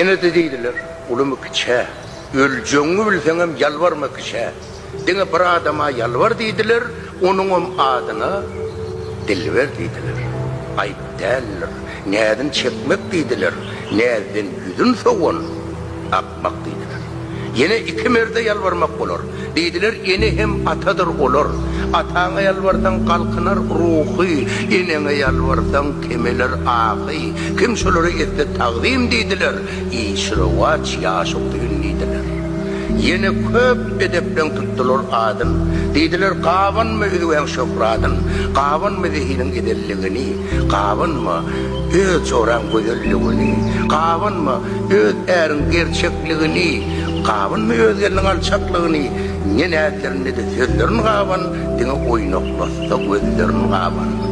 Yine de dediler, ulumu kıça, öleceğini bilsem yalvarma kıça. Dine bir adama yalvar dediler, onun adına dilver dediler. Ayıp derler, nereden çekmek dediler, nereden yüzün soğun, akmak dediler. Yine iki merde yalvarmak olur. Dediler, yine hem atadır olur. Atağına yalvardan kalkınar ruhu, inene yalvardan kemeler ağı. Kimseleri ette takdim dediler. İşravaç yaşıktığın dediler. Yine köp edeplen tuttular adın. Dediler, kavan mı ödüven şofradın? Kavan mı zihinin giderliğini? Kavan mı öz oran güzelliğini? Kavan mı öz erin gerçekliğini? Kavan mı öz elin alçaklığını? Yine etlerinde de sözlerin kavan, dine oynaklaşsa gözlerin kavan.